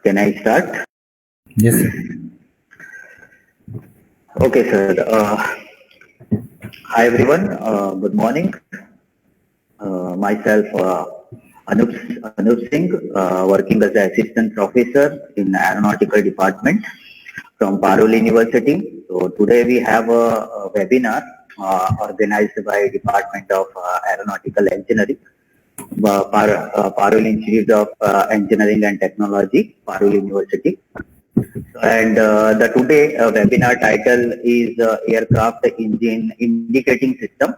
Can I start? Yes, sir. Okay, sir. Hi, everyone. Good morning. Myself, Anup Singh, working as an assistant professor in aeronautical department from Parul University. So today we have a webinar organized by Department of Aeronautical Engineering, Parul Institute of Engineering and Technology, Parul University. And the today webinar title is Aircraft Engine Indicating System.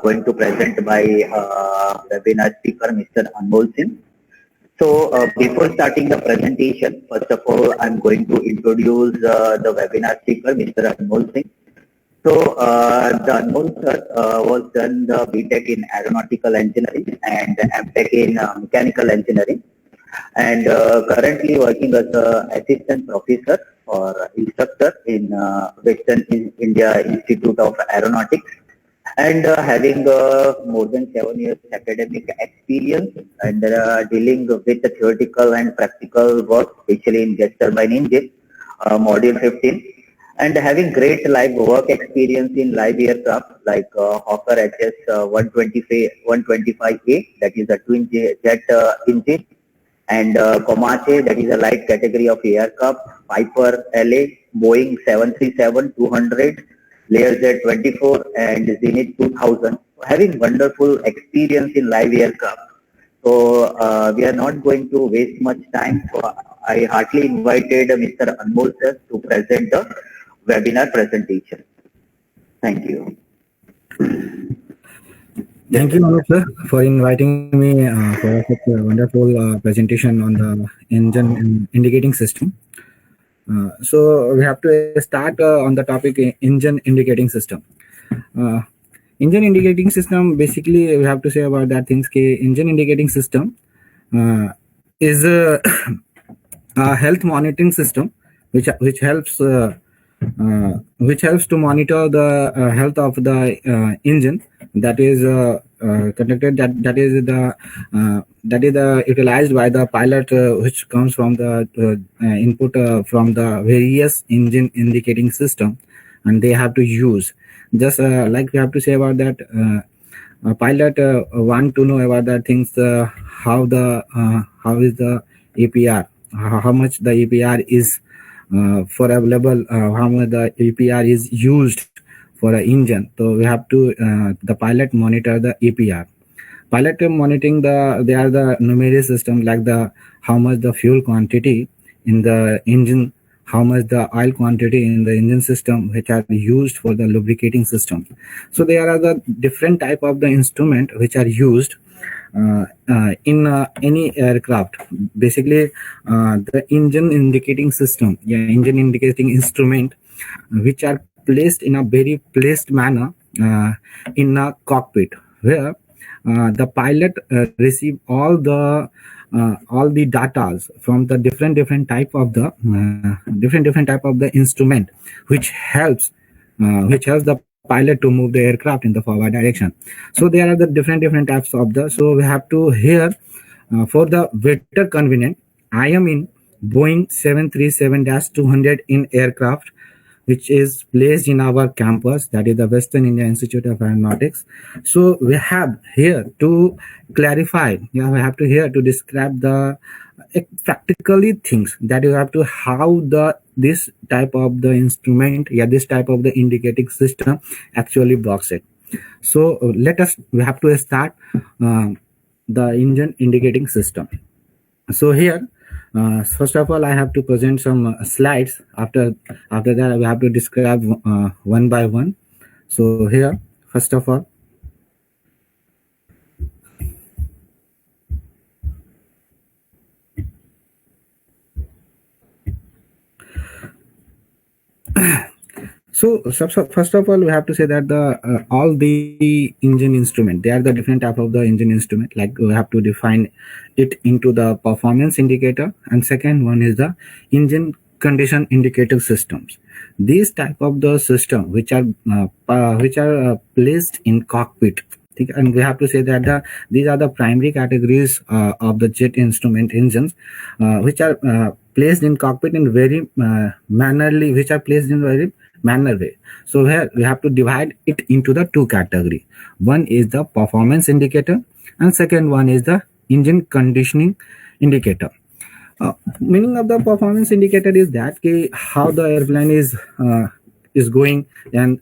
Going to present by webinar speaker Mr. Anmol Singh. So before starting the presentation, first of all, I'm going to introduce the webinar speaker, Mr. Anmol Singh. So the Anmol sir was done the BTech in Aeronautical Engineering and MTech in Mechanical Engineering, and currently working as a assistant professor or instructor in Western India Institute of Aeronautics, and having more than 7 years academic experience and dealing with the theoretical and practical work, especially in gas turbine engine, module 15, and having great live work experience in live aircraft like Hawker HS 125A, that is a twin jet engine, and Comanche, that is a light category of aircraft, Piper LA, Boeing 737-200, Learjet 24, and Zenith 2000. Having wonderful experience in live aircraft. So we are not going to waste much time. So I heartily invited Mr. Anmol sir to present the webinar presentation. Thank you. Thank you, Anup, sir, for inviting me for such a wonderful presentation on the engine indicating system. So we have to start on the topic engine indicating system. Engine indicating system, basically we have to say about that things. Engine indicating system is a health monitoring system which helps to monitor the health of the engine that is conducted that is utilized by the pilot, which comes from the input from the various engine indicating system, and they have to use just like we have to say about that a pilot want to know about that things, how is the APR, how much the APR is for available, how much the APR is used for an engine. So we have to the pilot monitor the APR. Pilot monitoring they are the numerous system like the how much the fuel quantity in the engine, how much the oil quantity in the engine system, which are used for the lubricating system. So there are the different type of the instrument which are used in any aircraft. Basically the engine indicating system, engine indicating instrument, which are placed in a very placed manner in a cockpit, where the pilot receive all the data from the different type of the different type of the instrument, which helps the pilot to move the aircraft in the forward direction. So there are the different types of the. So we have to here for the better convenient, I am in Boeing 737-200 in aircraft, which is placed in our campus, that is the Western India Institute of Aeronautics. So we have here to clarify, we have to here to describe the practically things that you have to how this type of the instrument, this type of the indicating system actually works it. So we have to start the engine indicating system. So here first of all I have to present some slides. After that we have to describe one by one. So here first of all so first of all we have to say that the all the engine instrument, they are the different type of the engine instrument. Like we have to define it into the performance indicator, and second one is the engine condition indicative systems. These type of the system which are placed in cockpit, And we have to say that these are the primary categories of the jet instrument engines, which are placed in cockpit in very mannerly, which are placed in very manner way. So here we have to divide it into the two category. One is the performance indicator, and second one is the engine conditioning indicator. Meaning of the performance indicator is that how the airplane is going, and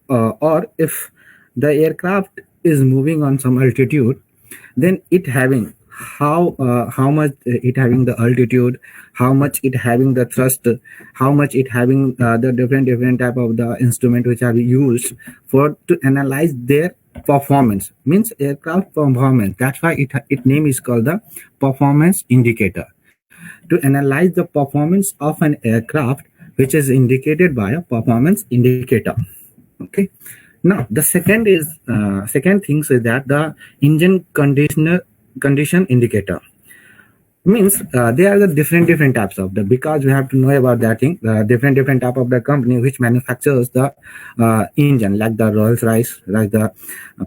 or if the aircraft is moving on some altitude, then it having how much it having the altitude, how much it having the thrust, how much it having the different type of the instrument which are used for to analyze their performance, means aircraft performance. That's why it name is called the performance indicator, to analyze the performance of an aircraft, which is indicated by a performance indicator. Okay. Now the second thing is that the engine condition indicator, means there are the different types of the, because we have to know about that thing, different type of the company which manufactures the engine, like the Rolls-Royce, like the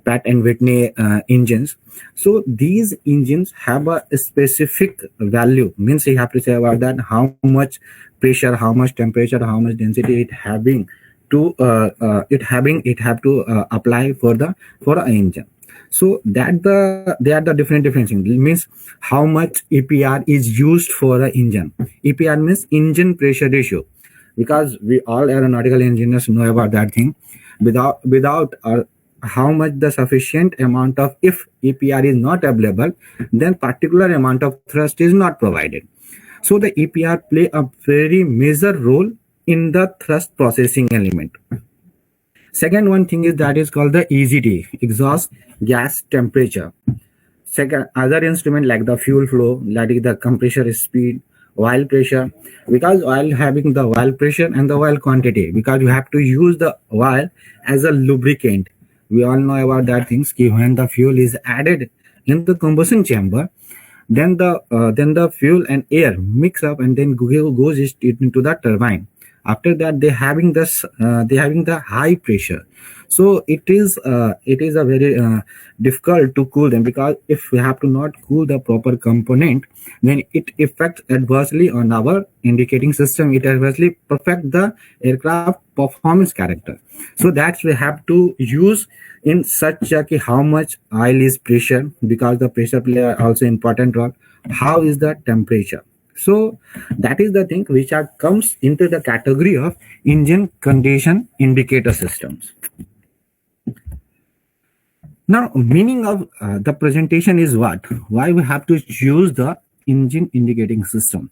Pratt and Whitney engines. So these engines have a specific value, means you have to say about that how much pressure, how much temperature, how much density it having to it have to apply for the engine. So that they are the different things. It means how much EPR is used for the engine. EPR means engine pressure ratio, because we all aeronautical engineers know about that thing. Without how much the sufficient amount of, if EPR is not available, then particular amount of thrust is not provided. So the EPR play a very major role in the thrust processing element. Second one thing is that is called the EGT, exhaust gas temperature. Second, other instrument like the fuel flow, that is the compressor speed, oil pressure, because oil having the oil pressure and the oil quantity, because you have to use the oil as a lubricant. We all know about that things. When the fuel is added in the combustion chamber, then the fuel and air mix up and then goes into the turbine. After that, they having the high pressure. So it is a very difficult to cool them, because if we have to not cool the proper component, then it affects adversely on our indicating system. It adversely affect the aircraft performance character. So that's we have to use in such a how much oil is pressure, because the pressure play also important role. How is the temperature? So that is the thing which comes into the category of engine condition indicator systems. Now, meaning of the presentation is what? Why we have to choose the engine indicating system?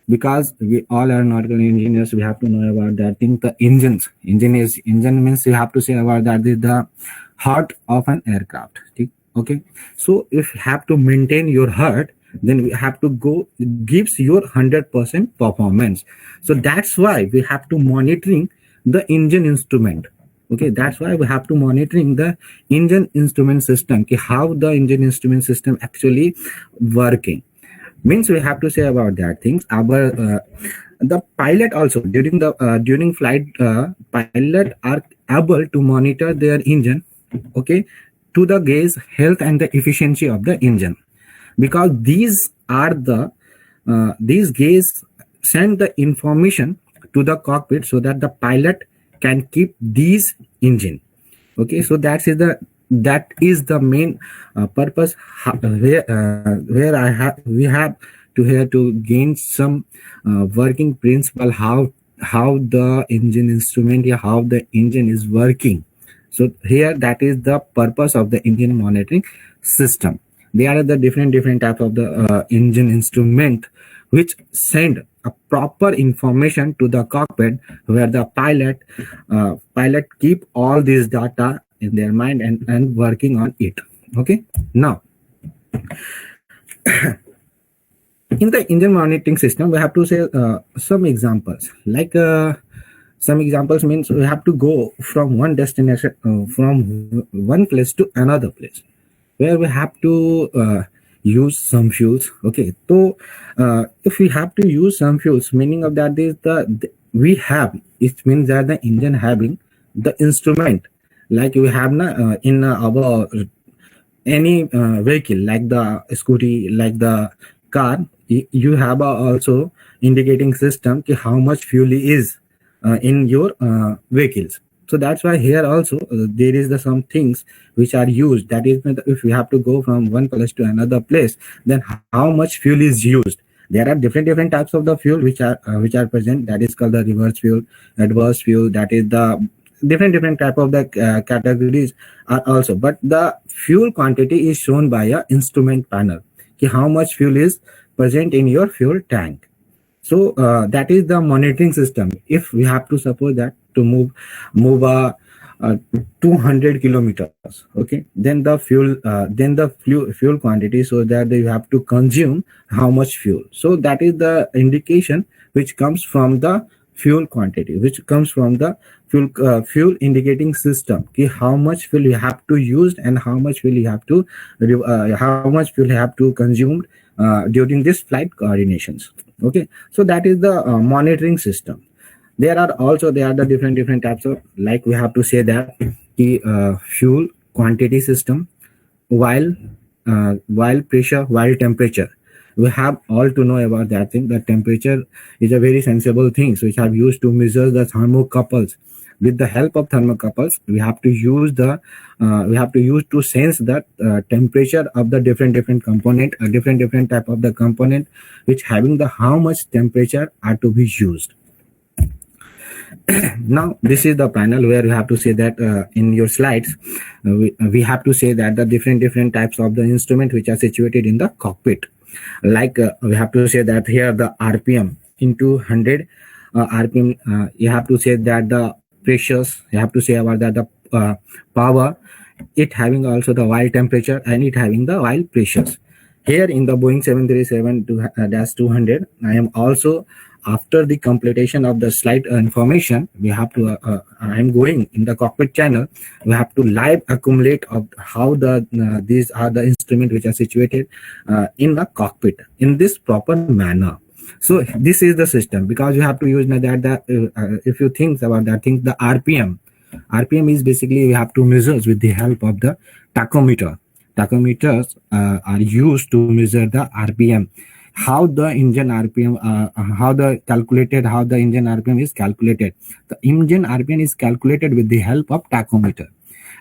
Because we all aeronautical engineers, we have to know about that thing. The engine means you have to say about that is the heart of an aircraft. Okay, so if you have to maintain your heart, then we have to go gives your 100% performance. So that's why we have to monitoring the engine instrument. Okay, that's why we have to monitoring the engine instrument system, how the engine instrument system actually working. Means we have to say about that things. Our the pilot also during flight, pilot are able to monitor their engine, okay, to the gauge health and the efficiency of the engine, because these gauges send the information to the cockpit so that the pilot can keep these engine. Okay, so that is the main purpose where we have to here to gain some working principle how the engine instrument, how the engine is working. So here that is the purpose of the engine monitoring system. There are the different type of the engine instrument which send a proper information to the cockpit, where the pilot keep all this data in their mind and working on it. Okay, now in the engine monitoring system, we have to say some examples. Like some examples means we have to go from one destination, from one place to another place, where we have to use some fuels. Okay, so if we have to use some fuels, meaning of that is it means that the engine having the instrument like we have in our any vehicle like the scooty, like the car, you have also indicating system ki how much fuel is in your vehicles. So that's why here also there is some things which are used, that is if we have to go from one place to another place, then how much fuel is used. There are different types of the fuel which are present, that is called the reverse fuel, adverse fuel, that is the different type of the categories are also, but the fuel quantity is shown by a instrument panel ki how much fuel is present in your fuel tank. So that is the monitoring system. If we have to suppose that to move a 200 kilometers, okay, then the fuel quantity, so that you have to consume how much fuel. So that is the indication which comes from the fuel quantity, which comes from the fuel indicating system ki how much fuel you have to use and how much fuel you have to consume during this flight coordinations. Okay, so that is the monitoring system. There are the different types of, like we have to say that the fuel quantity system, while pressure, while temperature. We have all to know about that thing. The temperature is a very sensible thing, so which are used to measure the thermocouples. With the help of thermocouples, we have to use to sense the temperature of the different component, different type of the component which having the how much temperature are to be used. Now this is the panel where you have to say that in your slides we have to say that the different types of the instrument which are situated in the cockpit. Like we have to say that here the RPM into 100 RPM. You have to say that the pressures, you have to say about that the power, it having also the while temperature, and it having the while pressures. Here in the Boeing 737-200, I am also, after the completion of the slide information, we have to I am going in the cockpit channel, we have to live accumulate of how the these are the instruments which are situated in the cockpit in this proper manner. So this is the system, because you have to use that if you think about that thing, the RPM is basically you have to measure with the help of the tachometer. Tachometers are used to measure the RPM, how the engine RPM, how the engine RPM is calculated. The engine RPM is calculated with the help of tachometer,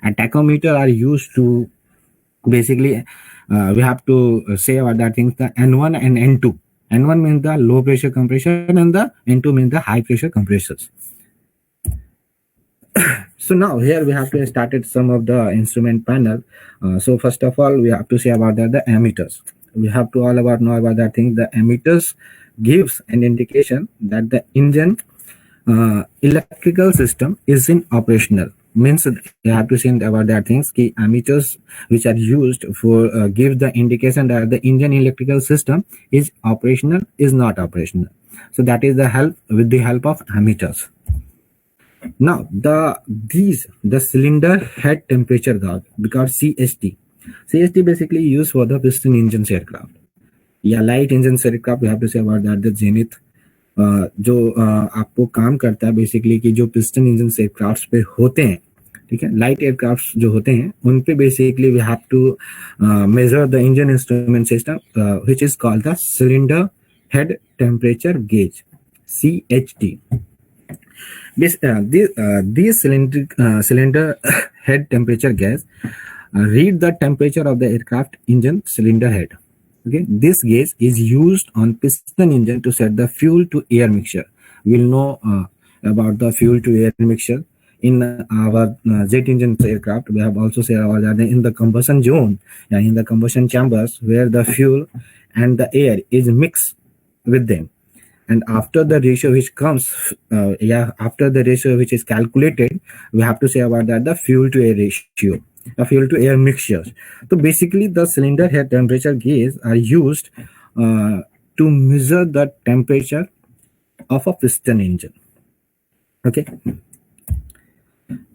and tachometer are used to basically we have to say about that things, the N1 and N2. N1 means the low pressure compression and the N2 means the high pressure compressors. So now here we have to started some of the instrument panel. So first of all, we have to say about the emitters. We have to all about know about that thing. The emitters gives an indication that the engine electrical system is in operational. Means you have to say about that things. Key emitters which are used for give the indication that the engine electrical system is operational, is not operational. So that is the help with the help of emitters. Now the cylinder head temperature gauge, because CHT basically used for the piston engines aircraft. Yeah, light engines aircraft, we have to say about that the Zenith जो आपको काम करता है basically कि जो piston engine aircraft पे होते हैं, ठीक है, लाइट एयरक्राफ्ट जो होते हैं उन पे basically we have to measure the engine instrument system which is called the cylinder head temperature gauge, CHT. This cylinder head temperature gauge read the temperature of the aircraft engine cylinder head. Okay, this gauge is used on piston engine to set the fuel to air mixture. We'll know about the fuel to air mixture in our jet engine aircraft. We have also said about that in the combustion zone, in the combustion chambers where the fuel and the air is mixed with them. And after the ratio which comes, after the ratio which is calculated, we have to say about that the fuel to air ratio, the fuel to air mixtures. So basically, the cylinder head temperature gauge are used to measure the temperature of a piston engine. Okay.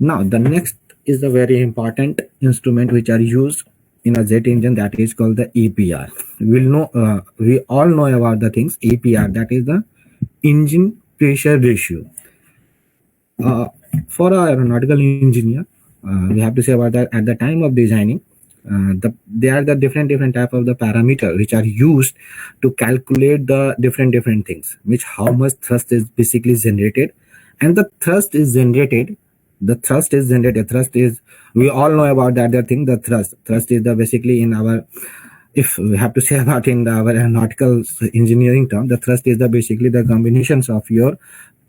Now the next is the very important instrument which are used in a jet engine, that is called the APR. We all know about the things APR, that is the engine pressure ratio. For an aeronautical engineer, we have to say about that at the time of designing. There are the different type of the parameter which are used to calculate the different things, which how much thrust is basically generated, and the thrust is generated. Thrust is, we all know about that thing. The thrust is the basically in our, if we have to say about in our aeronautical engineering term, the thrust is the basically the combinations of your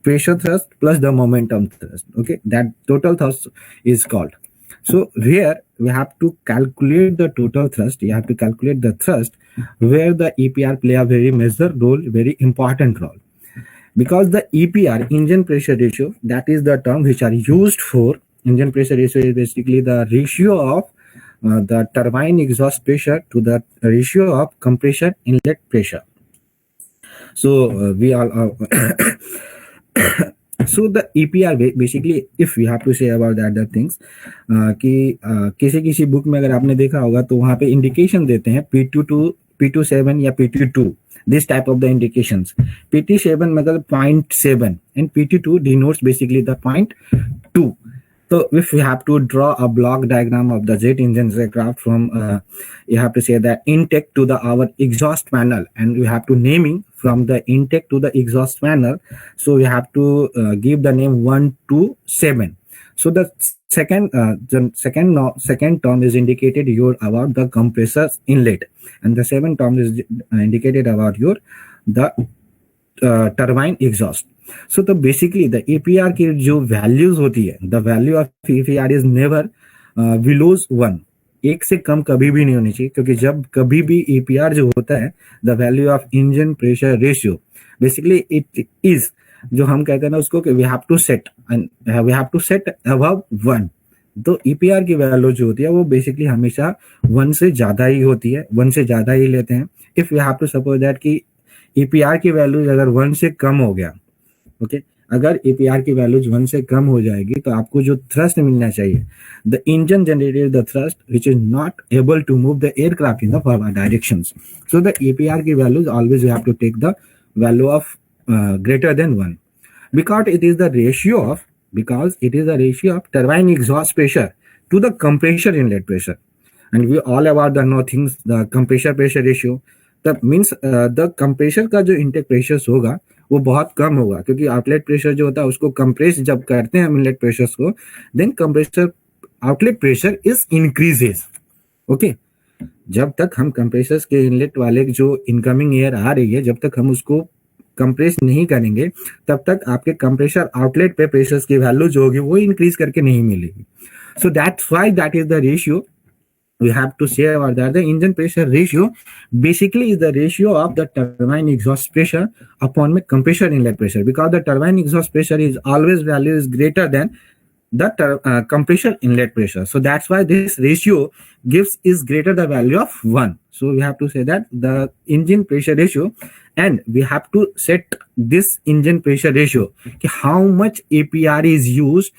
pressure thrust plus the momentum thrust. Okay, that total thrust is called. So here we have to calculate the total thrust. You have to calculate the thrust where the EPR play a very major role, very important role. Because the EPR, engine pressure ratio, that is the term which are used for. Engine pressure ratio is basically the ratio of the turbine exhaust pressure to the ratio of compressor inlet pressure. So we all so the EPR basically, if we have to say about that the things, कि किसी book में अगर आपने देखा होगा तो वहाँ पे इंडिकेशन देते हैं P22, P27 या P22, this type of the indications. PT7 मतलब 0.7 and PT2 denotes basically the 0.2. So if we have to draw a block diagram of the jet engine aircraft from, you have to say that intake to the our exhaust panel, and we have to naming from the intake to the exhaust panel. So we have to give the name 1 to 7. So the second term is indicated your about the compressor's inlet, and the 7th term is indicated about your the turbine exhaust. So the basically the APR की जो values होती है, the value of APR is never below 1. एक से कम कभी भी नहीं होनी चाहिए, क्योंकि जब कभी भी APR जो होता है, the value of engine pressure ratio, basically it is, जो हम कहते हैं ना उसको कि we have to set above 1. तो EPR की वैल्यू जो होती है वो बेसिकली हमेशा 1 से ज्यादा ही होती है, 1 से ज्यादा ही लेते हैं. If we have to suppose that कि EPR की वैल्यूज अगर 1 से कम हो गया, ओके, अगर EPR की वैल्यूज 1 से कम हो जाएगी तो आपको जो थ्रस्ट मिलना चाहिए, the engine generated the thrust which is not able to move the aircraft in the forward directions. So the EPR की values always you have to take the value of greater than 1, because it is the ratio of turbine exhaust pressure to the compressor inlet pressure, and we all about the know things, the compressor pressure ratio. तब means the compressor का जो intake pressure होगा वो बहुत कम होगा, क्योंकि outlet pressure जो होता है उसको कंप्रेस जब करते हैं हम इनलेट प्रेशर को, then compressor outlet pressure is increases. Okay, जब तक हम कंप्रेसर के इनलेट वाले जो इनकमिंग एयर आ रही है, जब तक हम उसको कंप्रेस नहीं करेंगे तब तक आपके कंप्रेसर आउटलेट पे प्रेशर की वैल्यू जो होगी वो इंक्रीज करके नहीं मिलेगी. So that's why that is the ratio we have to say about that. The engine pressure ratio basically is the ratio of the turbine exhaust pressure upon the compressor inlet pressure, because the turbine exhaust pressure is always value is greater than the compressor inlet pressure. So that's why this ratio gives is greater the value of 1. So we have to say that the engine pressure ratio, and we have to set this engine pressure ratio, how much APR is used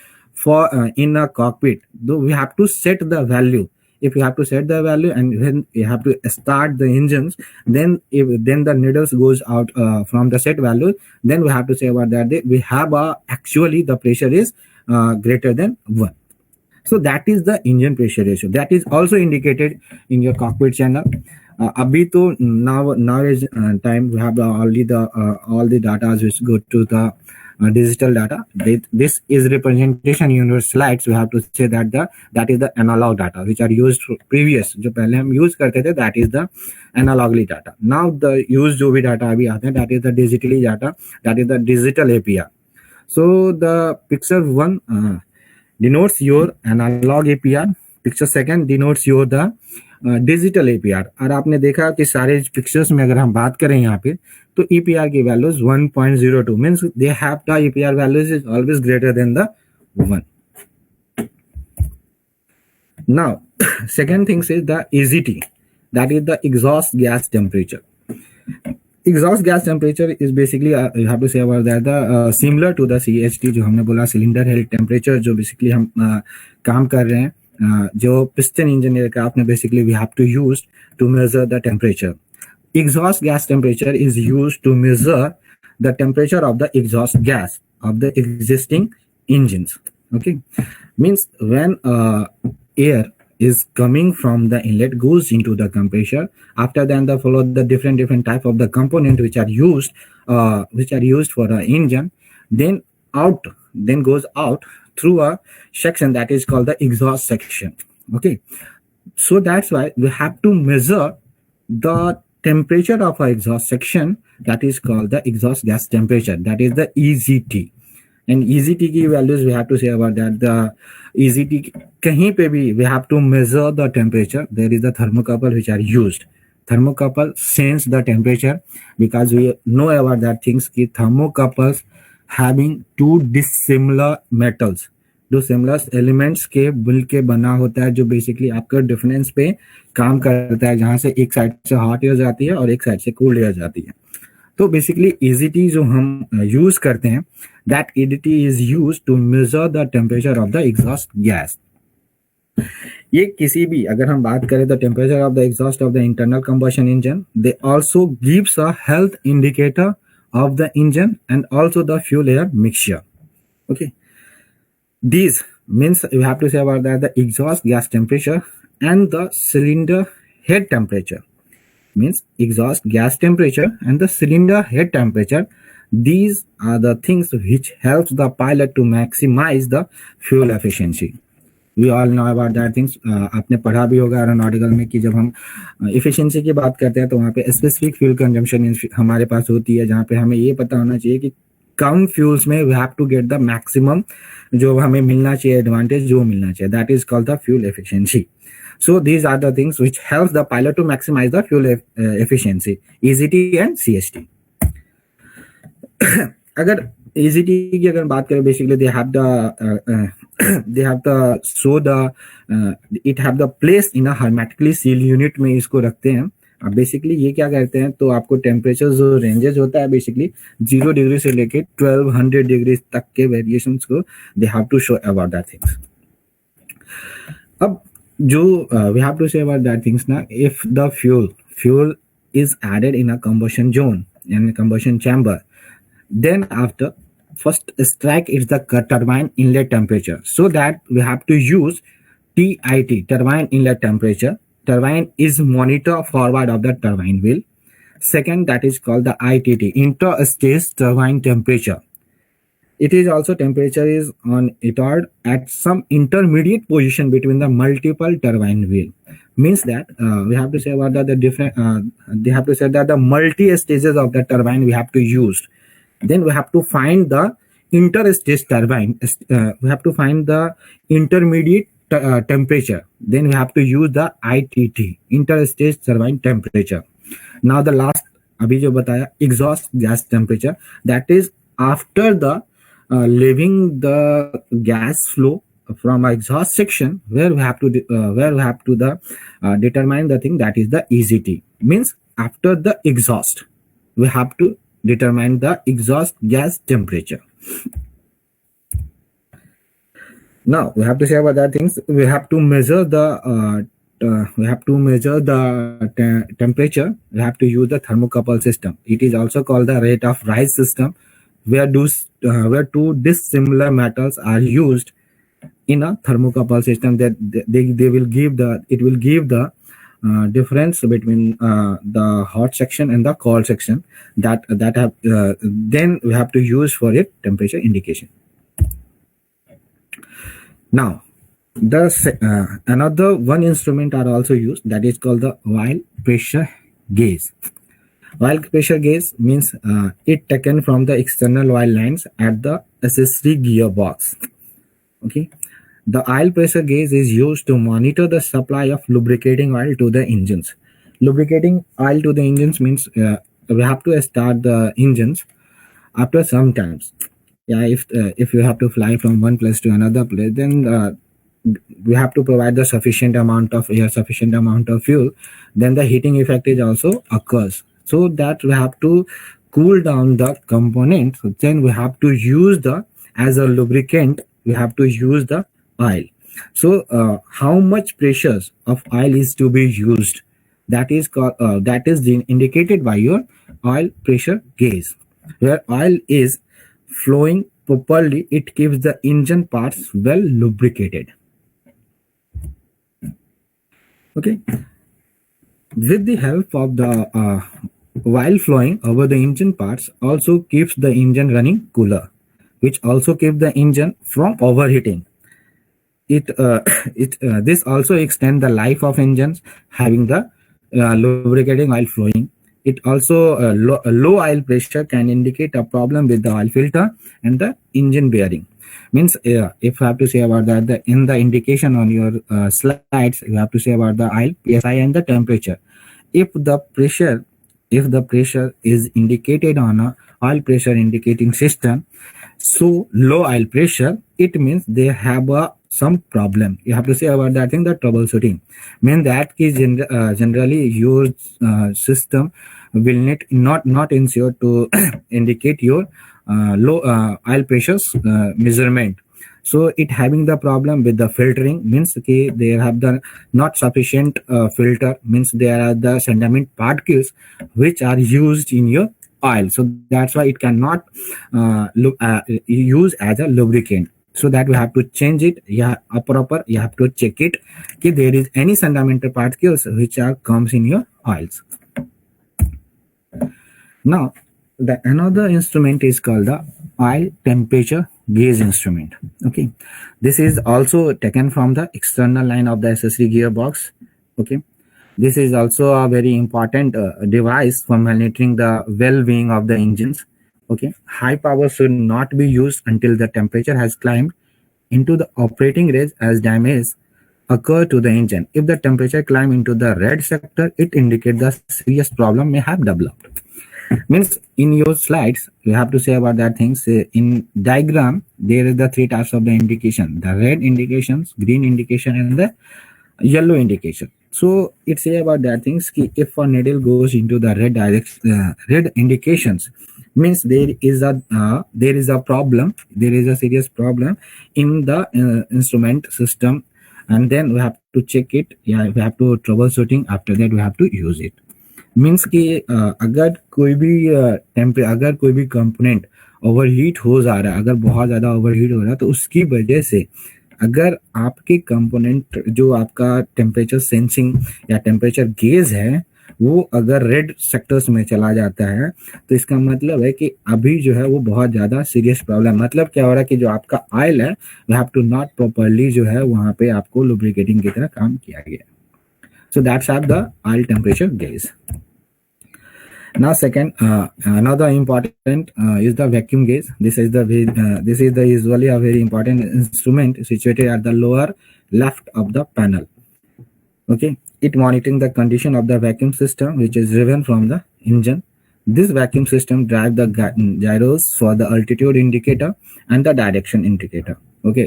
for in a cockpit. Though we have to set the value. If you have to set the value and then you have to start the engines, then the needles goes out from the set value, then we have to say about that we have actually the pressure is greater than 1. So that is the engine pressure ratio. That is also indicated in your cockpit channel. Abhi to now is time we have all the data which go to the digital data. This is representation in your slides. We have to say that that is the analog data which are used previous, जो पहले हम use करते थे, that is the analogly data. Now the use जो भी data अभी आते हैं, that is the digitally data, that is the digital APR. So the picture 1 denotes your analog APR, picture 2 denotes your the digital APR. और आपने देखा कि सारे पिक्चर्स में अगर हम बात करें यहाँ पे तो EPR की values 1.02 means they have the EPR values is always greater than the 1. Now second things is the EGT, that is the exhaust gas temperature. Exhaust gas temperature is basically you have to say about that the similar to the CHT जो हमने बोला, cylinder head temperature, जो basically हम काम कर रहे हैं जो piston engine aircraft में basically we have to use to measure the temperature. Exhaust gas temperature is used to measure the temperature of the exhaust gas of the existing engines. Okay, means when air is coming from the inlet goes into the compressor. After then, the follow the different type of the component which are used for the engine. Then out then goes out through a section that is called the exhaust section. Okay, so that's why we have to measure the temperature of our exhaust section, that is called the exhaust gas temperature, that is the EGT. And EGT की values we have to say about that. The EGT कहीं पे भी we have to measure the temperature. There is the thermocouple which are used. Thermocouple sense the temperature because we know about that things कि thermocouples having two dissimilar metals, दो similar elements के मिल के बना होता है जो बेसिकली आपका difference पे काम करता है, जहां से एक साइड से हॉट एयर जाती है और एक साइड से कूल्ड एयर जाती है. तो बेसिकली EGT जो हम यूज करते हैं, that EGT is use to measure the temperature of the exhaust gas. ये किसी भी अगर हम बात करें the temperature of the exhaust of the internal combustion engine, they also gives a health indicator of the engine and also the fuel air mixture. Okay, these means we have to say about that the exhaust gas temperature and the cylinder head temperature, means exhaust gas temperature and the cylinder head temperature. These are the things which helps the pilot to maximize the fuel efficiency. We all know about that things. आपने पढ़ा भी होगा aeronautical में कि जब हम efficiency की बात करते हैं तो वहाँ पे स्पेसिफिक फ्यूल कंजम्पशन हमारे पास होती है, जहाँ पे हमें ये पता होना चाहिए कि कम फ्यूल्स में we have to get the maximum जो हमें मिलना चाहिए एडवांटेज जो मिलना चाहिए, that is called the fuel efficiency. So these are the things which helps the pilot to maximize the fuel efficiency, EGT and CST. अगर EGT की अगर बात करें, basically they have the so the it have the place in a hermetically sealed unit में इसको रखते हैं. अब बेसिकली ये क्या करते हैं, तो आपको टेम्परेचर जो रेंजेस होता है बेसिकली 0 डिग्री से लेके 1200 डिग्री तक के वेरिएशंस को they have to show about that things. अब जो we have to say about that things ना, if the fuel is added in a combustion zone in a combustion chamber, then after first strike is the turbine inlet temperature, so that we have to use TIT, turbine inlet temperature. Turbine is monitor forward of the turbine wheel. Second, that is called the ITT, interstage turbine temperature. It is also temperature is monitored at some intermediate position between the multiple turbine wheel. Means that we have to say about that the different. They have to say that the multi stages of the turbine we have to use. Then we have to find the interstage turbine. We have to find the intermediate temperature. Then we have to use the ITT, interstage turbine temperature. Now the last अभी जो बताया exhaust gas temperature, that is after the leaving the gas flow from our exhaust section, where we have to determine the thing, that is the EGT. Means after the exhaust we have to determine the exhaust gas temperature. Now we have to say about that things. We have to measure the temperature. We have to use the thermocouple system. It is also called the rate of rise system, where two dissimilar metals are used in a thermocouple system. That they will give the difference between the hot section and the cold section that have then we have to use for it temperature indication. Now the another one instrument are also used, that is called the oil pressure gauge. Oil pressure gauge means it taken from the external oil lines at the accessory gearbox. Okay, the oil pressure gauge is used to monitor the supply of lubricating oil to the engines. Lubricating oil to the engines means we have to start the engines after some times. Yeah, if you have to fly from one place to another place, then we have to provide the sufficient amount of air, sufficient amount of fuel. Then the heating effect is also occurs, so that we have to cool down the component. So then we have to use the as a lubricant. We have to use the oil. So how much pressures of oil is to be used? That is called that is indicated by your oil pressure gauge, where oil is flowing properly, it keeps the engine parts well lubricated. Okay, with the help of the while flowing over the engine parts also keeps the engine running cooler, which also keeps the engine from overheating. This also extend the life of engines having the lubricating oil flowing. It also low oil pressure can indicate a problem with the oil filter and the engine bearing. Means if you have to say about that, in the indication on your slides, you have to say about the oil psi and the temperature. If the pressure is indicated on a oil pressure indicating system, so low oil pressure, it means they have some problem. You have to say about that thing, the troubleshooting. Mean that is generally your system will not ensure to indicate your low oil pressures measurement. So it having the problem with the filtering, means okay, they have the not sufficient filter, means there are the sediment particles which are used in your oil, so that's why it cannot use as a lubricant. So that we have to change it. Yeah, proper, you have to check it if there is any sedimentary particles which are comes in your oils. Now the another instrument is called the oil temperature gauge instrument. Okay, this is also taken from the external line of the accessory gearbox. Okay, this is also a very important device for monitoring the well-being of the engines. Okay, high power should not be used until the temperature has climbed into the operating range as damage occur to the engine. If the temperature climb into the red sector, it indicates the serious problem may have developed. Means in your slides, you have to say about that things. In diagram, there is the three types of the indication: the red indications, green indication, and the yellow indication. So it say about that things if a needle goes into the red direction, red indications, means there is a problem, there is a serious problem in the instrument system, and then we have to check it. Yeah, we have to troubleshooting. After that, we have to use it. Means कि अगर कोई भी component overheat हो जा रहा है, अगर बहुत ज्यादा ओवरहीट हो रहा है, तो उसकी वजह से अगर आपके कंपोनेंट जो आपका टेम्परेचर सेंसिंग या टेम्परेचर गेज है वो अगर रेड सेक्टर्स में चला जाता है, तो इसका मतलब है कि अभी जो है वो बहुत ज्यादा सीरियस प्रॉब्लम, मतलब क्या हो रहा है कि जो आपका ऑयल है we have to not properly जो है वहां पे आपको लुब्रिकेटिंग की तरह काम किया गया. So that's at the oil temperature gauge. Now second, another important is the vacuum gauge. This is the usually a very important instrument situated at the lower left of the panel. Okay, it monitoring the condition of the vacuum system which is driven from the engine. This vacuum system drive the gyros for the altitude indicator and the direction indicator. Okay,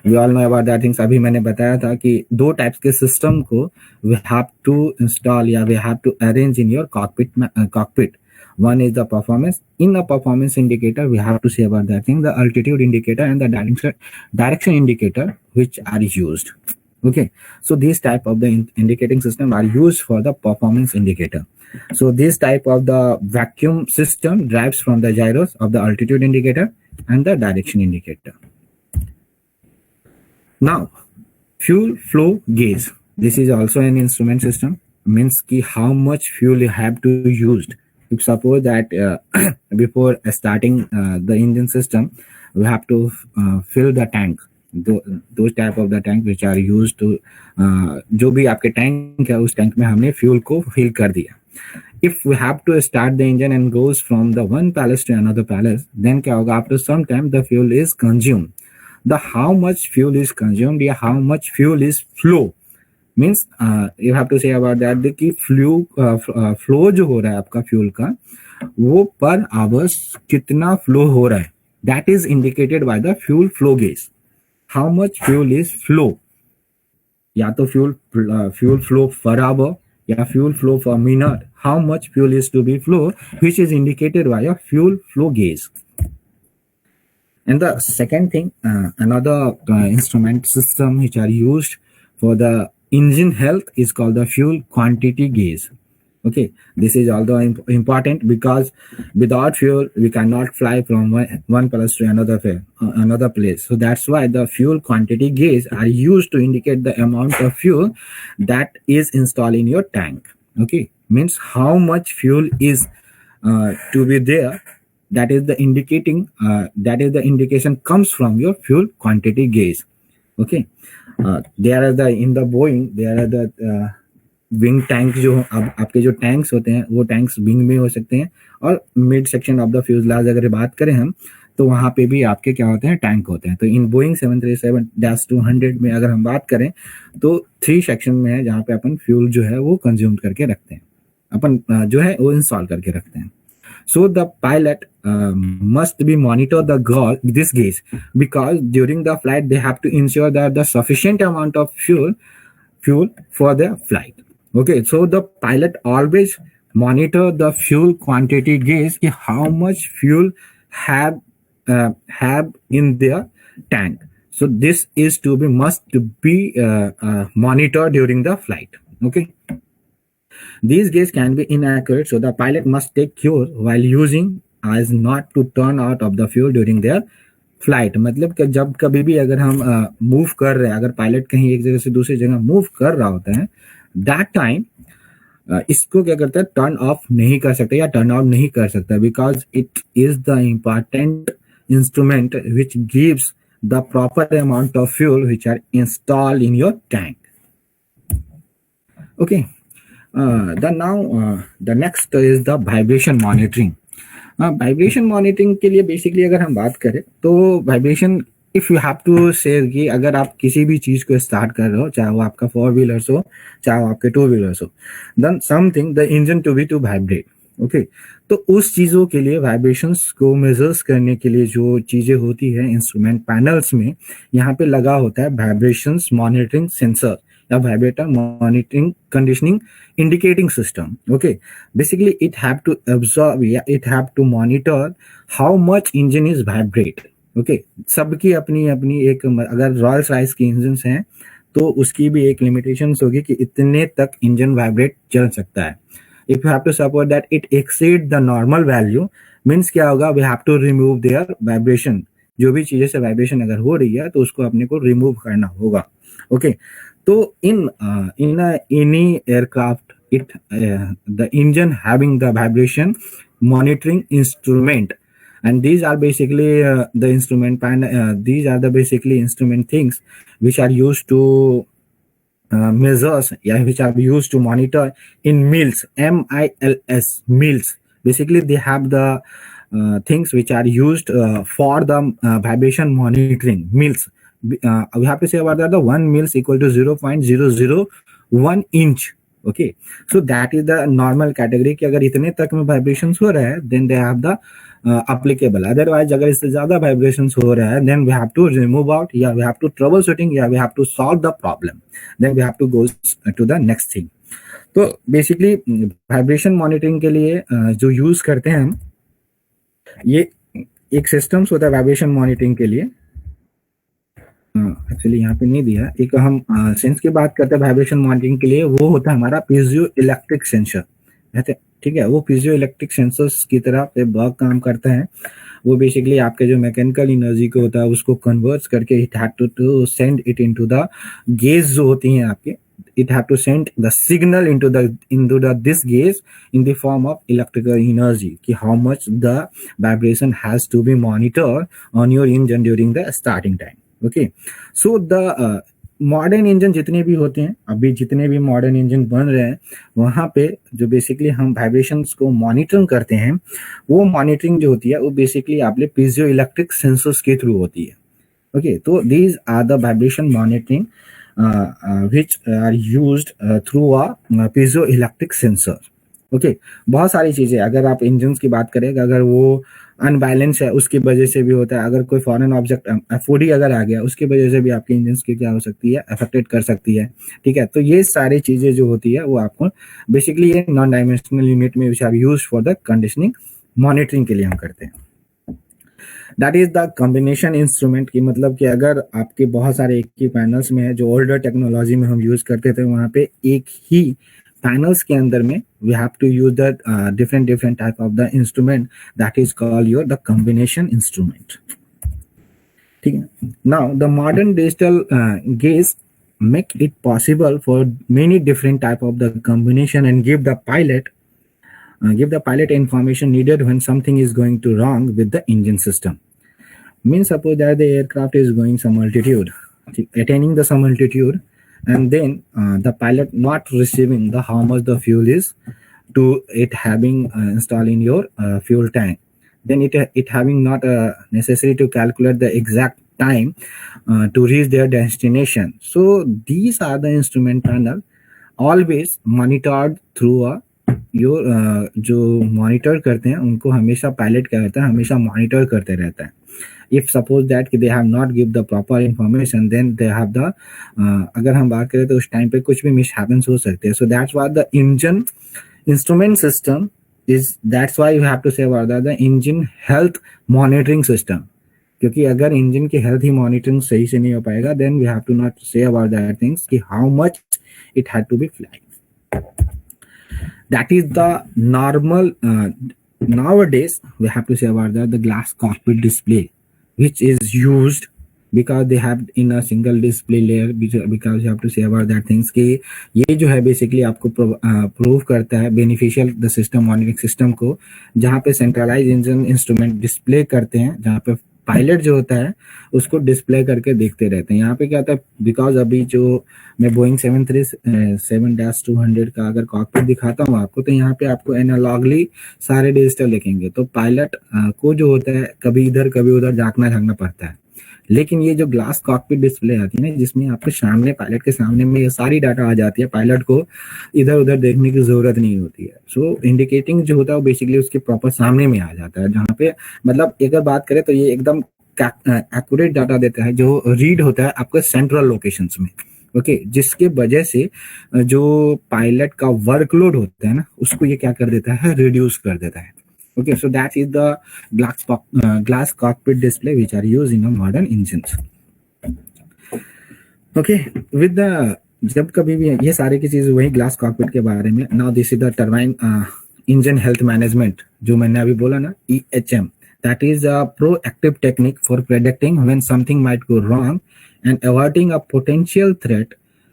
we all know about that things. अभी मैंने बताया था कि दो types के system को we have to install या we have to arrange in your cockpit. One is the performance. In the performance indicator, we have to say about that thing, the altitude indicator and the direction indicator which are used. Okay, so these type of the indicating system are used for the performance indicator. So this type of the vacuum system drives from the gyros of the altitude indicator and the direction indicator. Now, fuel flow gauge. This is also an instrument system. Means ki how much fuel you have to use. If suppose that before starting the engine system, we have to fill the tank. Those type of the tank which are used to जो भी आपके tank है उस tank में हमने fuel को fill कर दिया. If we have to start the engine and goes from the one palace to another palace, then क्या होगा? After some time the fuel is consumed. The how much fuel is consumed या how much fuel is flow means you have to say about that कि flow जो हो रहा है आपका fuel का वो पर आवर्स कितना फ्लो हो रहा है, that is indicated by the fuel flow gauge. How much fuel is flow, या तो fuel flow per hour या fuel flow per minute. How much fuel is to be flow, which is indicated by a fuel flow gauge. And the second thing, another instrument system which are used for the engine health is called the fuel quantity gauge. Okay, this is also important because without fuel we cannot fly from one place to another place. So that's why the fuel quantity gauge are used to indicate the amount of fuel that is installed in your tank. Okay, means how much fuel is to be there. That is the indication comes from your fuel quantity gauge. Okay, there are the in the Boeing there are the wing tank जो अब आपके जो tanks होते हैं वो tanks wing में हो सकते हैं, और mid section of the fuselage अगर बात करें हम तो वहां पे भी आपके क्या होते हैं, टैंक होते हैं. तो इन बोइंग 737-200 में अगर हम बात करें तो 3 सेक्शन में है जहाँ पे अपन फ्यूल जो है वो कंज्यूम करके रखते हैं, अपन जो है वो इंस्टॉल करके रखते हैं. So the pilot must be monitor this gauge because during the flight they have to ensure that the sufficient amount of fuel for the flight. Okay, so the pilot always monitor the fuel quantity gauge, how much fuel have in their tank. So this is must be monitored during the flight. Okay, these gauges can be inaccurate, so the pilot must take care while using as not to turn out of the fuel during their flight. मतलब कि जब कभी भी अगर हम move कर रहे हैं, अगर पायलट कहीं एक जगह से दूसरी जगह मूव कर रहा होता है, दैट टाइम इसको क्या करता है, टर्न ऑफ नहीं कर सकता या टर्न ऑफ नहीं कर सकता, because it is the important instrument which gives the proper amount of fuel which are installed in your tank. Okay, the next is the vibration monitoring. Vibration monitoring के लिए basically अगर हम बात करें तो vibration, if you have to say कि अगर आप किसी भी चीज को स्टार्ट कर रहे हो, चाहे वो आपका 4 व्हीलर्स हो चाहे वो आपके 2 व्हीलर्स हो, then something the engine to vibrate. Okay, तो उस चीजों के लिए वाइब्रेशंस को मेजर्स करने के लिए जो चीजें होती है इंस्ट्रूमेंट पैनल्स में, यहाँ पे लगा होता है वाइब्रेशंस मॉनिटरिंग सेंसर या vibrator monitoring conditioning indicating system. Okay, basically it have to absorb, it have to monitor how much engine is vibrate. Okay, सबकी अपनी अपनी एक, अगर रॉयल्स रॉयस की इंजन्स हैं तो उसकी भी एक लिमिटेशंस होगी कि इतने तक इंजन वाइब्रेट चल सकता है. If you have to support that it exceed the normal value, means क्या होगा, we have to remove their vibration. जो भी चीजें से वाइब्रेशन अगर हो रही है तो उसको अपने को रिमूव करना होगा. ओके, तो in any aircraft, the engine having the vibration monitoring instrument, and these are basically the instrument panel. These are the basically instrument things which are used to measures, which are used to monitor in mils, MILS, mils. Basically they have the things which are used for the vibration monitoring, mils. We have to say about that the 1 mils equal to 0.001 inch. Okay, so that is the normal category कि अगर इतने तक में vibrations हो रहा है then they have the applicable. Otherwise अगर इससे ज्यादा vibrations हो रहा है then we have to remove out, या we have to troubleshooting, या we have to solve the problem, then we have to go to the next thing. तो basically vibration monitoring के लिए जो use करते हैं हम, ये एक systems होता है vibration monitoring के लिए. एक्चुअली यहाँ पे नहीं दिया. एक हम सेंस की बात करते हैं वाइब्रेशन मॉनिटरिंग के लिए, वो होता है हमारा पीजियो इलेक्ट्रिक सेंसर. ठीक है, वो पीजियो इलेक्ट्रिक सेंसर्स की तरह पे वर्क काम करता है. वो बेसिकली आपके जो मैकेनिकल एनर्जी को होता है उसको कन्वर्ट करके it have to send it into the gauge जो होती हैं आपके, it have to send the signal into this gauge in the form of electrical energy, कि how much the vibration has to be monitored on your engine during the starting time. Okay, so the modern engine जितने भी होते हैं, अभी जितने भी modern engine बन रहे हैं वहां पे जो बेसिकली हम वाइब्रेशंस को मॉनिटरिंग करते हैं, वो मॉनिटरिंग जो होती है वो बेसिकली आपके पीजियो इलेक्ट्रिक सेंसर्स के थ्रू होती है. ओके, तो these are the vibration monitoring which are used through a piezoelectric sensor. Okay, बहुत सारी चीजें, अगर आप इंजन की बात करें, अगर वो अनबैलेंस है उसकी वजह से भी होता है, अगर कोई फॉरेन ऑब्जेक्ट FOD अगर आ गया उसकी वजह से भी आपके इंजन की क्या हो सकती है, अफेक्टेड कर सकती है. ठीक है, तो ये सारी चीजें जो होती है वो आपको बेसिकली ये नॉन डायमेंशनल यूनिट में which are used for the conditioning monitoring के लिए हम करते हैं. That is the combination instrument की, मतलब कि अगर आपके बहुत सारे एक ही पैनल्स में है, जो ओल्डर टेक्नोलॉजी में हम यूज करते थे वहां पे एक ही पैनल्स के अंदर में we have to use the different type of the instrument that is called your the combination instrument. ठीक है. Now the modern digital gauge make it possible for many different type of the combination and give the pilot information needed when something is going to wrong with the engine system. Means suppose that the aircraft is going some altitude, attaining the some altitude, and then the pilot not receiving the how much the fuel is to it having installed in your fuel tank, then it having not necessary to calculate the exact time to reach their destination. So these are the instrument panel always monitored through your जो monitor करते हैं उनको हमेशा pilot क्या रहता है, हमेशा monitor करते रहता है. If suppose that they have not give the proper information, then they have the अगर हम बात करें तो उस टाइम पे कुछ भी मिस हैपेंस हो सकते हैं. So that's why the engine instrument system is, that's why you have to say about that the engine health monitoring system. क्योंकि अगर इंजन की हेल्थ ही मॉनिटरिंग सही से नहीं हो पाएगा, then we have to not say about that things कि how much it had to be flying. That is the normal. nowadays we have to say about that the glass cockpit display which is used because they have in a single display layer, because you have to say about that things कि ये जो है basically आपको prove करता है beneficial the system monitoring system को, जहाँ पे सेंट्रलाइज इंजन इंस्ट्रूमेंट डिस्प्ले करते हैं, जहाँ पे पायलट जो होता है उसको डिस्प्ले करके देखते रहते हैं. यहाँ पे क्या होता है, बिकॉज अभी जो मैं बोइंग 737-200 का अगर कॉकपिट दिखाता हूँ आपको, तो यहाँ पे आपको एनालॉगली सारे डिजिटल देखेंगे, तो पायलट को जो होता है कभी इधर कभी उधर झांकना पड़ता है. लेकिन ये जो ग्लास कॉकपिट डिस्प्ले आती है ना, जिसमें आपके सामने पायलट के सामने में ये सारी डाटा आ जाती है, पायलट को इधर उधर देखने की जरूरत नहीं होती है. सो इंडिकेटिंग जो होता है वो बेसिकली उसके प्रॉपर सामने में आ जाता है, जहाँ पे मतलब अगर बात करें तो ये एकदम एक्यूरेट डाटा देता है जो रीड होता है आपके सेंट्रल लोकेशंस में. ओके, जिसके वजह से जो पायलट का वर्कलोड होता है ना, उसको ये क्या कर देता है, रिड्यूस कर देता है. Okay, so that is the glass cockpit display which are used in a modern engines. Okay, with the जब कभी भी ये सारे की चीज वही ग्लास कॉकपिट के बारे में. Now this is the turbine engine health management जो मैंने अभी बोला ना, EHM. That is a proactive technique for predicting when something might go wrong and averting a potential threat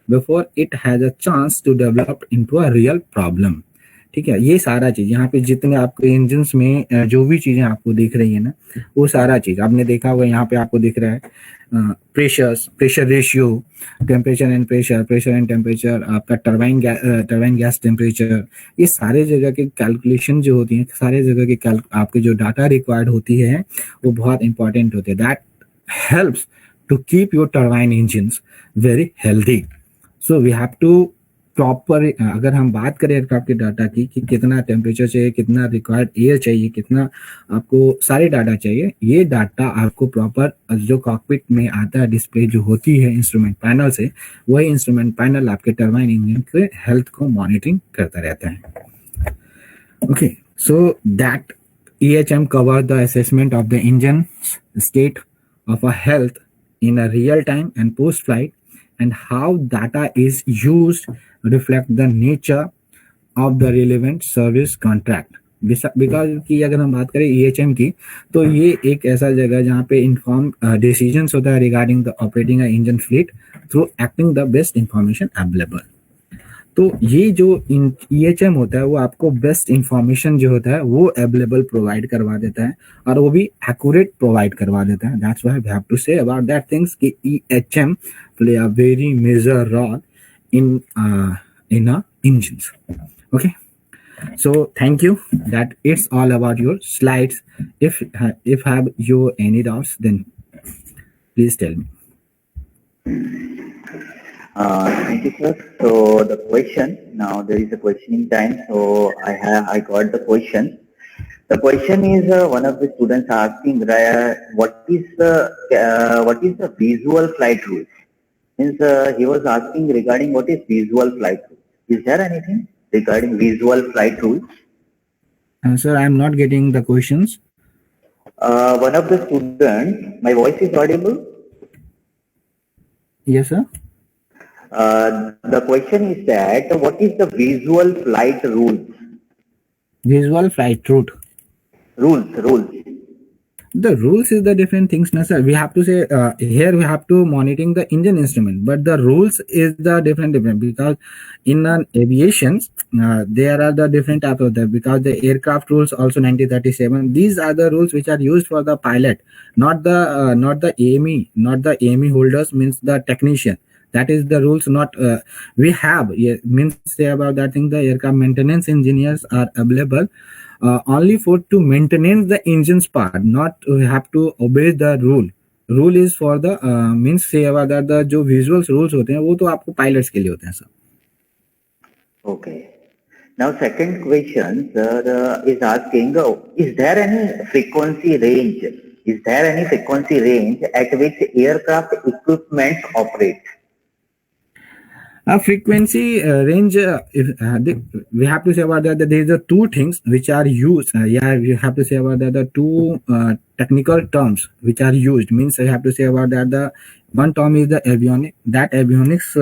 before it has a chance to develop into a real problem. ठीक है, ये सारा चीज यहाँ पे जितने आपको इंजन्स में जो भी चीजें आपको दिख रही है ना, वो सारा चीज आपने देखा होगा. यहाँ पे आपको दिख रहा है pressure ratio, temperature and temperature, आपका टरबाइन गैस टेम्परेचर, ये सारे जगह के कैलकुलेशन जो होती है, सारे जगह के आपके जो डाटा रिक्वायर्ड होती है वो बहुत इंपॉर्टेंट होती है. That helps to keep your turbine engines very healthy. So we have to proper, अगर हम बात करें एयरक्राफ्ट के डाटा की कि कितना टेम्परेचर चाहिए, कितना रिक्वायर्ड एयर चाहिए, कितना आपको सारे डाटा चाहिए, ये डाटा आपको प्रॉपर जो कॉकपिट में आता है डिस्प्ले जो होती है इंस्ट्रूमेंट पैनल से, वही इंस्ट्रूमेंट पैनल आपके टरबाइन इंजन के हेल्थ को मॉनिटरिंग करता रहता है. Okay, so that EHM cover the assessment of the engine state of a health in a real time and post flight, and how data is used reflect the nature of the relevant service contract. Because की अगर हम बात करें EHM की, तो ये एक ऐसा जगह जहाँ पे इन्फॉर्म डिसीजंस होता है regarding the operating engine fleet through acting the best information available. तो ये जो EHM होता है वो आपको बेस्ट इंफॉर्मेशन जो होता है वो अवेलेबल प्रोवाइड करवा देता है, और वो भी एक्यूरेट प्रोवाइड करवा देता है. That's why we have to say about that things कि EHM play a very major role in a engines. Okay, so thank you. That it's all about your slides. If have you any doubts, then please tell me. Thank you, sir. So the question, now there is a questioning time. So I got the question. The question is one of the students asking, what is the visual flight rules? Means he was asking regarding what is visual flight rules. Is there anything regarding visual flight rules? Sir, I am not getting the questions. One of the students, my voice is audible? Yes, sir. The question is that what is the visual flight rules? Visual flight route. Rules. The rules is the different things, na sir. We have to say here we have to monitoring the engine instrument, but the rules is the different because in aviation there are the different types of that because the aircraft rules also 1937. These are the rules which are used for the pilot, not the AME, not the AME holders means the technician. That is the rules. Not we have means say about that thing. The aircraft maintenance engineers are available only for to maintain the engine's part, not have to obey the rule. Rule is for the means say about that the जो visuals rules होते हैं वो तो आपको pilots के लिए होते हैं sir. Okay. Now second question sir is asking is there any frequency range? Is there any frequency range at which aircraft equipment operate? Frequency range, we have to say about that there is the two things which are used. We have to say about that the two technical terms which are used. Means I have to say about that the one term is the avionics. That avionics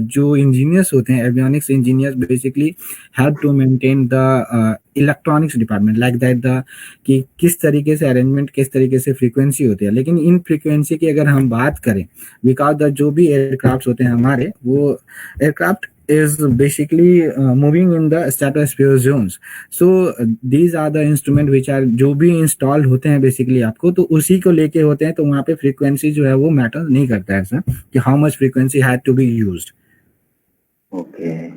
जो engineers होते हैं, avionics engineers basically help to maintain the electronics department like that the कि किस तरीके से arrangement किस तरीके से frequency होती है. लेकिन इन frequency की अगर हम बात करें because the जो भी aircrafts होते हैं हमारे वो aircraft is basically moving in the stratosphere zones. So these are the instrument which are जो भी installed होते हैं basically आपको तो उसी को लेके होते हैं तो वहाँ पे frequency जो है वो matter नहीं करता है सर कि how much frequency had to be used. Okay.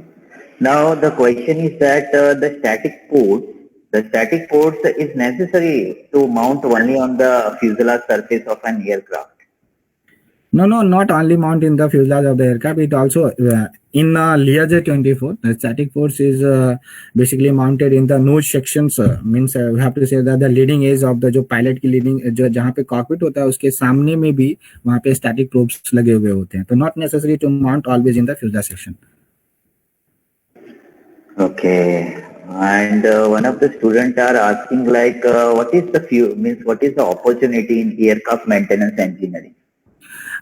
Now the question is that the static ports is necessary to mount only on the fuselage surface of an aircraft. No, not only mount in the fuselage of the aircraft. It also in Learjet 24, the static ports is basically mounted in the nose sections. Means we have to say that the leading edge of the जो pilot की leading जो जहाँ पे cockpit होता है उसके सामने में भी वहाँ पे static probes लगे हुए होते हैं. तो not necessary to mount always in the fuselage section. Okay. And one of the students are asking like what is the opportunity in aircraft maintenance engineering?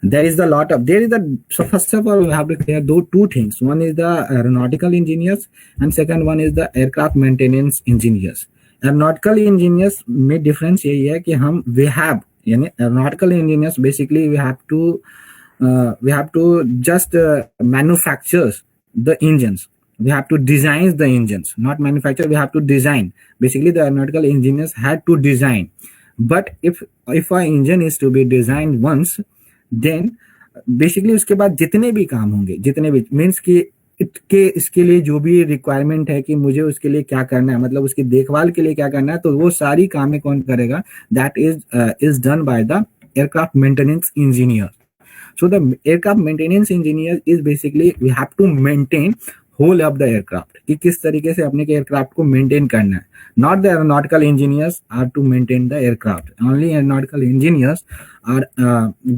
So first of all we have to clear two things. One is the aeronautical engineers and second one is the aircraft maintenance engineers. Aeronautical engineers में difference यही है कि हम we have यानी aeronautical engineers basically we have to just manufacture the engines. We have to design the engines, not manufacture. We have to design. Basically, the aeronautical engineers had to design. But if an engine is to be designed once, then basically उसके बाद जितने भी काम होंगे, जितने भी means कि इसके लिए जो भी रिक्वायरमेंट है कि मुझे उसके लिए क्या करना है, मतलब उसकी देखभाल के लिए क्या करना है, तो वो सारी कामें कौन करेगा? That is done by the aircraft maintenance engineer. So the aircraft maintenance engineer is basically we have to maintain whole of the aircraft कि किस तरीके से अपने के एयरक्राफ्ट को मेंटेन करना है. Not the aeronautical engineers are to maintain the aircraft. Only aeronautical engineers are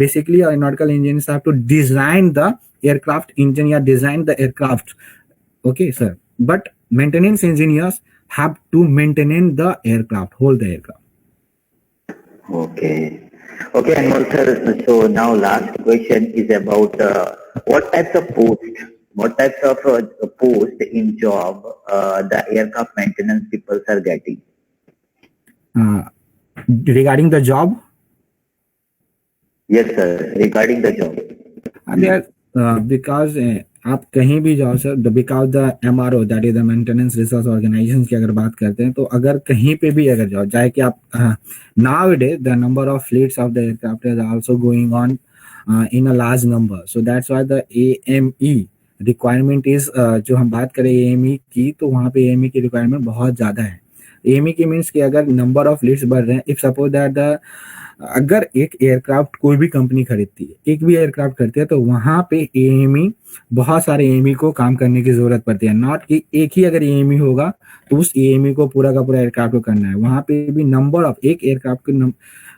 basically aeronautical engineers have to design the aircraft engine or design the aircraft. Okay, sir. But maintenance engineers have to maintain the aircraft, hold the aircraft. Okay, Anmol sir. So now last question is about what types of post in job the aircraft maintenance people are getting? Regarding the job? Yes sir, regarding the job. Because आप कहीं भी जाओ sir, because the MRO that is the maintenance resource organization की अगर बात करते हैं तो अगर कहीं पे भी अगर जाओ चाहे कि आप nowadays the number of fleets of the aircraft is also going on in a large number. So that's why the AME requirement is जो हम बात करें AME की तो वहाँ पे AME की रिक्वायरमेंट बहुत ज़्यादा है. AME की मीन्स कि अगर नंबर ऑफ लीड्स बढ़ रहे हैं, इफ सपोज दैट अगर एक एयरक्राफ्ट कोई भी कंपनी खरीदती है, एक भी एयरक्राफ्ट खरीदती है तो वहाँ पे AME बहुत सारे AME को काम करने की जरूरत पड़ती है. नॉट कि एक ही अगर AME होगा तो उस AME को पूरा का पूरा एयरक्राफ्ट को करना है. वहाँ पे भी नंबर ऑफ एक एयरक्राफ्ट के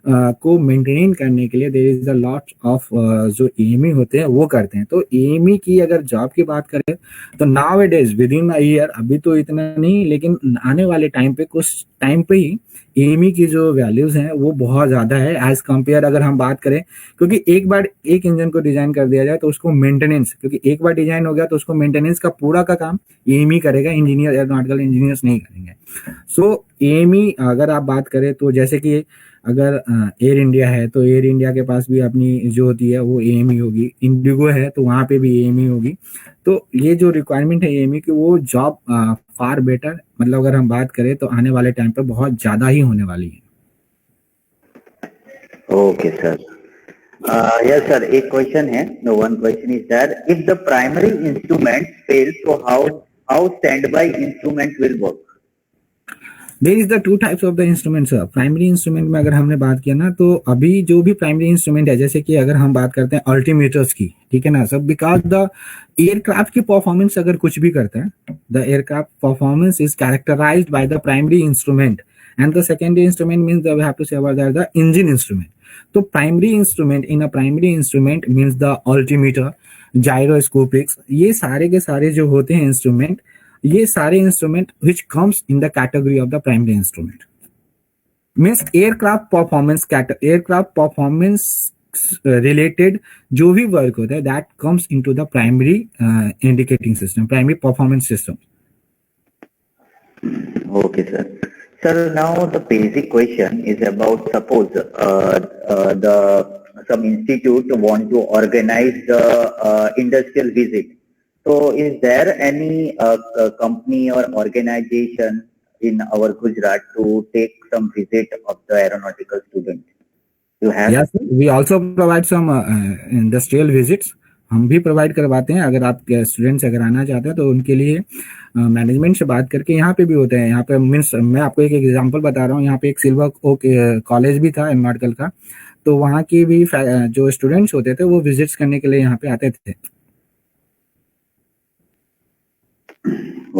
को मेंटेन करने के लिए there is a lot of जो एएमई होते हैं वो करते हैं। तो एएमई की अगर जॉब की बात करें तो now it is with in a year, अभी तो इतना नहीं लेकिन आने वाले टाइम पे कुछ टाइम पे ही एएमई की जो वैल्यूज हैं वो बहुत ज्यादा है एज कंपेयर अगर हम बात करें, क्योंकि एक बार एक इंजन को डिजाइन कर दिया जाए तो उसको मेंटेनेंस, क्योंकि एक बार डिजाइन हो गया तो उसको मेंटेनेंस का पूरा का काम एएमई करेगा, इंजीनियर एरोनॉटिकल इंजीनियर्स नहीं करेंगे। सो एएमई अगर आप बात करें तो जैसे कि अगर एयर इंडिया है तो एयर इंडिया के पास भी अपनी जो होती है वो एएमई होगी, इंडिगो है तो वहां पे भी एएमई होगी। तो ये जो रिक्वायरमेंट है एएमई की वो जॉब फार बेटर, मतलब अगर हम बात करें तो आने वाले टाइम पे बहुत ज्यादा ही होने वाली है। Okay, sir. Yes, sir. एक question है. No, one question is that if the primary instrument fails, so how standby instrument will work? There is the two types of the instruments. Primary instrument में अगर हमने बात किया ना तो अभी जो भी प्राइमरी इंस्ट्रूमेंट है, जैसे कि अगर हम बात करते हैं अल्टीमीटर्स की, ठीक है ना सब, बिकॉज द एयरक्राफ्ट की परफॉर्मेंस अगर कुछ भी करता है, the aircraft performance is characterised by the primary instrument and the secondary instrument means we have to say about that the engine instrument. तो primary instrument in a primary instrument means the altimeter, gyroscopics, ये सारे के सारे जो होते हैं instrument, ये सारे instrument which comes in the category of the primary instrument means aircraft performance related जो भी वर्क होता है that comes into the primary indicating system, primary performance system. Okay, sir. Sir, now the basic question is about suppose the some institute want to organize the industrial visit. So, is there any company or organization in our Gujarat to take some visit of the aeronautical students? You have? Yes, we also provide some industrial visits. हम भी provide करवाते हैं, अगर आप students अगर आना चाहते हैं तो उनके लिए मैनेजमेंट से बात करके यहाँ पे भी होते हैं। यहाँ पे मीन्स मैं आपको एक एग्जांपल बता रहा हूँ, यहाँ पे एक सिल्वर ओक कॉलेज भी था एरोनॉटिकल का, तो वहाँ की भी जो स्टूडेंट्स होते थे वो विजिट्स करने के लिए यहाँ पे आते थे।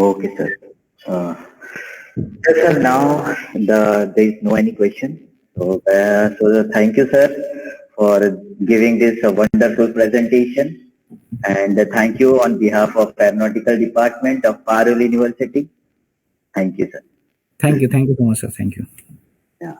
Okay, sir. Yes, sir. Now there is no any question. So thank you, sir, for giving this wonderful presentation, and thank you on behalf of Aeronautical Department of Parul University. Thank you, sir. Thank you so much, sir. Thank you. Yeah.